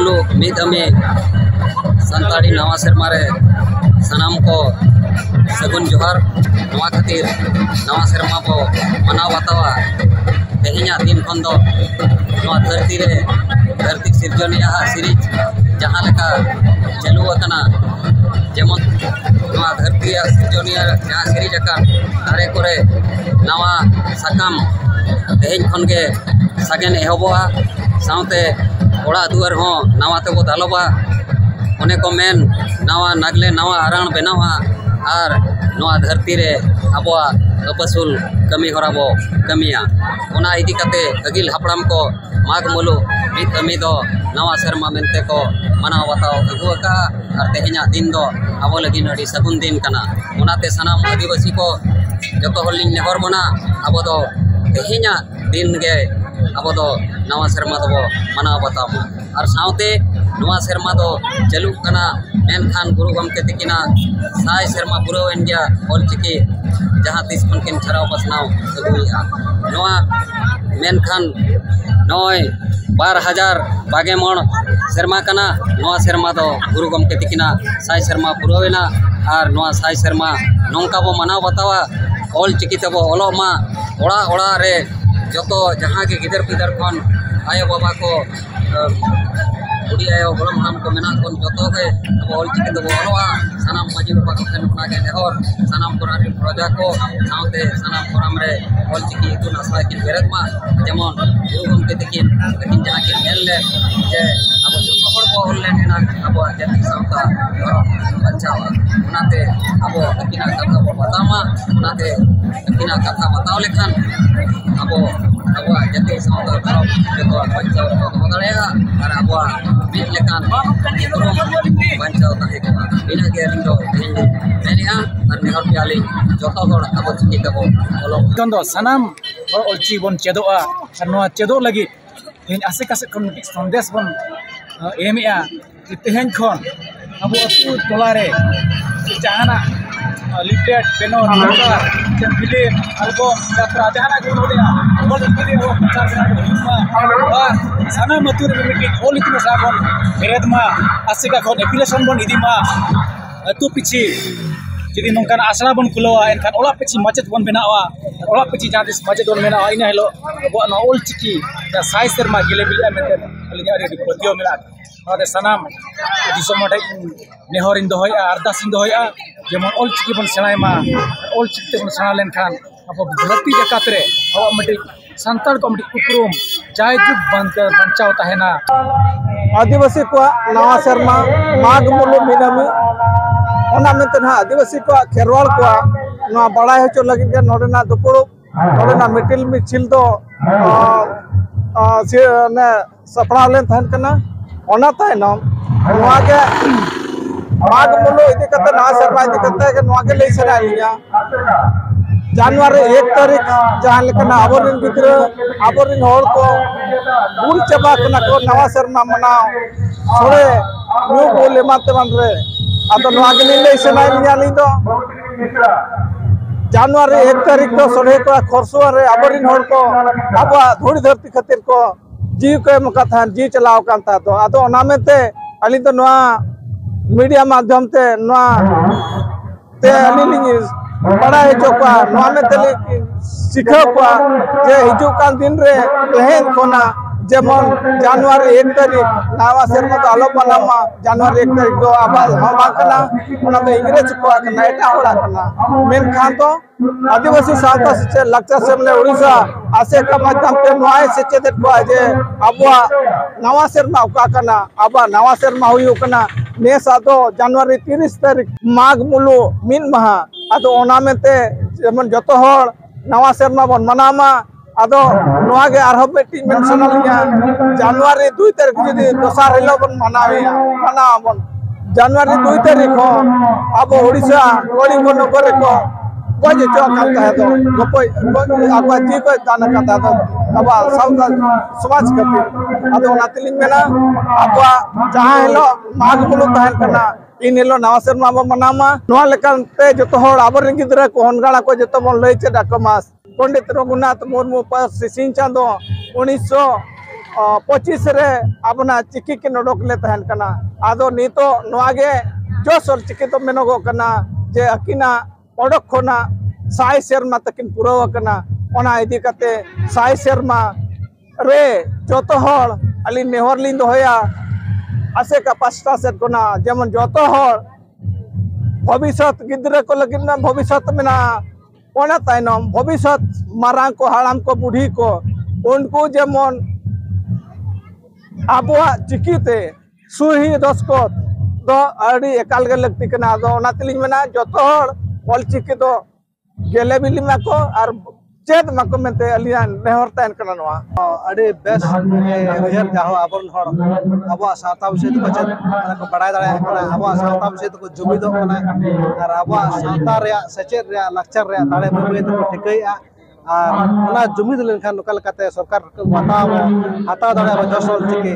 मुलुग मिदमी सानताड़ी नवा सेरमा रे सनाम को सगुन जोहार नवा खातिर नवा सेरमा को मनाव बतावा तेहिना दिन खन दो नवा धरती रे धरती सिरजनिया सीरीज जहां लेका चालू अकना जेमन नवा धरती सिरजनिया जहां सीरीज अकन दारे करे नवा साकाम तेहिन खन के सागेन एहबोआ साउते ओड़ा दुआर हो नवा ते बो दालोबा ओने को मेन नवा नागले नवा आराण बनावा और नवा धरती रे आबोआ अपसुल कमी होरा बो कमिया ओना इदी कते अगिल हापड़ाम को माग मुलु मिद कमी दो नवा सेरमा मेनते को मनाव बताओ अगुका और तेहिना दिन दो आबो लगिन अडी सगुन दिन कना ओनाते सनाम आदिवासी को जतो होलिन नेहर बना आबो दो तेहिना दिन गे आबो दो नवा सेरमा दो मनाव बताओ और साउते नवा सेरमा दो चालू कना मेनखान गुरु गमके तिकिना साय सेरमा पुरावेन गया ऑलचिकी जहां तीस खनकिन छराव बसनाव अगुइया नवा मेनखान नय 12,022 सेरमा कना नवा सेरमा दो गुरु गमके तिकिना साय सेरमा पुरावेना और नवा साय सेरमा नौका बो मनाव बतावा ऑलचिकी तबो ओलो मा ओड़ा ओड़ा रे जतो जहां के गिदर पिदर खन आयो बाबा को बुढ़ी आयो गोलम हाम को मेना कोन जतो के अब ऑलचिकी दो ओलोआ सनाम माजी बाबा को खन उना के नेहर सनाम कोरानी प्रजा को साउते सनाम कोराम रे ऑलचिकी इतु नसा के बेरत मा जेमन गुरु गमके तिकिन लेकिन जहां के मेल ले जे अब जतो हड़ को होल लेना अब जाति साउता बचावा उनाते अब किना कथा को बतामा उनाते किना कथा बताओ लेखन अब जाति साउता धर्म जतो बचाव को दड़ेगा और अब मिट लेकान बचाव ताहे को बिना के रिंदो मेनिया और नेहर पियाली जतो हड़ अब चिकी तबो बोलो दो सनाम और ऑलची बन चेदोआ नवा चेदो लगी इन आसे कासे खन संदेश बन एमिया तेहन खन अब अतु टोला रे जहाना लिपलेट बेनो नंबर जन फिल्म एल्बम यात्रा जहाना गुण होया बोल फिल्म वो और सना मतुर मिटी होल इतने साबन बेरेदमा आसिका खन एप्लीकेशन बन इदिमा अतु पिछि जदि नोंकान आसरा बन खुलवा एनखान ओला पिछि माचेत बन बनावा ओला पिछि जहां दिस माचेत बन बनावा इन हेलो अब न ओल चिकी साइ सेरमा गेले बिलिया मेते अलिया रे पतियो मेला और सनाम दिसम मटे नेहर इन दोहया अरदास इन दोहया जेमन ओल चिकी बन सेनायमा ओल चिकी बन सेना लेनखान अब धरती जकात रे अब मटे संताल को मटे उपरुम जाय जुग बंचाव ताहेना आदिवासी को नवा सेरमा माग मुलु मिनामी ओना मेते ना आदिवासी को खेरवाल को ना बड़ा हेचो लगिन के नोडेना दुपुरु नोडेना मिटिल मिचिल दो से ने सपड़ा लेन थान कना ओना तायनम नवा के माग मुलु इदि कते ना सेरमा इदि कते के नवा के ले सना लिया जनवरी 1 तारीख जहां लेकना आबोरिन गिद्र आबोरिन होल को बुल चबा कना को नवा सेरमा मनाव सोरे न्यू बोले माते मन रे आदो नवा के ले सना लिया ली दो जनवरी 1 तारीख को सोरे को खरसुआ रे आबोरिन होल को आबा धोड़ी धरती खातिर को जीव के मका जी चलाव कांता तो आदो ओना मेते अली तो नवा मीडिया माध्यम ते नवा ते अली बड़ा हेचोका नवा में तेली सिखा को जे हिजु कान दिन रे तेहन कोना जेमन जनवरी 1 तारीख नवा सेरमा तो आलो बनामा जनवरी 1 तारीख दो आबाद हम कना ओना तो इंग्रेज को कना एटा होला कना मेन खान तो आदिवासी सावता से लक्ष्य सेमले उड़ीसा आसे का माध्यम ते नवाय से चेत को जे अबवा नवा सेरमा का कना अबा नवा सेरमा हुई कना ने सादो जनवरी 30 तारीख माघ मुलु मिन महा आदो ओना मेते जेमन जतो हर नवा सेरमा बन मनामा आदो नवा के आरहब बेटी मेंशन लिया जनवरी 2 तारीख जदी दोसार हेलो बन मनाबन जनवरी 2 तारीख अब ओडिशा कोलिंग नगर को बजे जो कांता है तो गोपय आबा जी को दान कांता तो अब समाज खातिर आदो नातिलिंग मेना अब जहां हेलो माघ मुलु तहन कना इन हेलो नवा सेरमा मनामा नवा लेकान ते जतो हर आबर गिदरा को हनगाड़ा को जतो मन लई चे डाकमास पंडित रघुनाथ मुर्मू पर सिंह चांदो 19 25 रे अपना चिकी के नोडक ले तहन कना आदो नितो नवागे जो सोल चिकी तो मेनोगो कना जे अकिना ओडक खोना साई सेरमा तकिन पुराव कना ओना इदी कते साई सेरमा रे जोतो हर अली नेहर लिंद होया आसे का पास्ता सेट कोना जेमन जोतो हर भविष्यत गिद्रे को लगिन ना भविष्यत में ना ओना ताइनम भविष्यत मारांग को हाड़ाम को बूढ़ी को उनको जेमन आबुआ चिकीते सुही दस्खत दो अड़ी एकाल गे लगती कना दो ओना तिलिन मेना जोतो हर ऑल चिकी दो गेले बिली माको और चेद माको मेंते अलिया नेहर ताइन कना नवा अड़ी बेस उहर जाहो आबरन हर आबो सावता विषय तो चेद को बड़ाय दाड़े कना आबो सावता विषय तो जुमिदो कना और आबो सावता रे सचेत रे लक्चर रे दाड़े बबे तो ठिकैया और ओना जुमिद लेनखान नोकल काते सरकार को बताव हाता दाड़े जसोल चिकी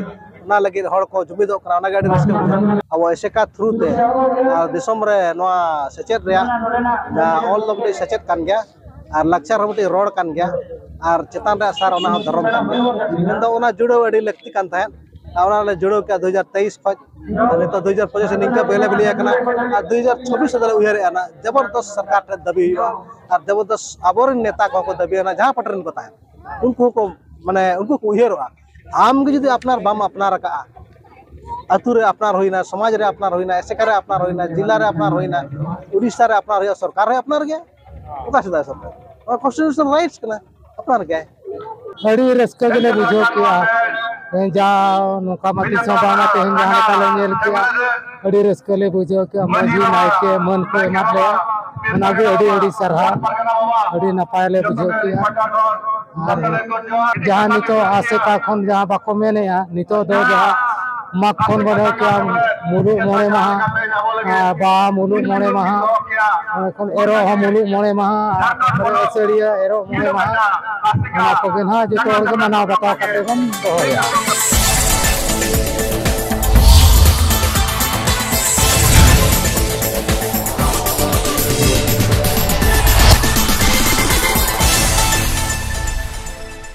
ना लगे हर को जुमिदो कना ना गाड़ी रस्के अब ऐसे का थ्रू ते दिसम रे नवा सचेत रे ऑल दबले सचेत कान गया और लक्चर रमटी रोड कान गया और चेतान रे सार ओना धरम कान गया तो ओना जुड़ो अड़ी लगती कान थायन ओना ले जुड़ो के 2023 खज तो 2025 निका बेले बिलिया कना 2026 दले उहरे आना जबरदस्त सरकार रे दबी और जबरदस्त आबोरिन नेता को दबी ना जहां पटरन को तायन उनको को माने उनको को उहरोआ आम के जदि अपनार बाम अपनार का अतु रे अपनार होइना समाज रे अपनार होइना एसेका रे अपनार होइना जिला रे अपनार होइना उड़ीसा रे अपनार होइना सरकार रे अपनार गया ओका सदा सरकार और कॉन्स्टिट्यूशनल राइट्स कना अपनार गया बड़ी रस्का गले बुझो किया जा नोका मती सबाना तेहन जहां का लेल किया बड़ी रस्का ले बुझो कि माजी नायके मन को एमात ले ओना गे अड़ी सरहा अड़ी नपाय ले बुझो किया जहां नितो आसे का खन जहां बाको मेने नितो दो जहां माग खन बने क्या मुलु मोणे महा बा मुलु मोणे महा खन एरो ह मुलु मोणे महा और एसड़िया एरो मोणे महा ना को गेना जो तो मना बता करते हम दोया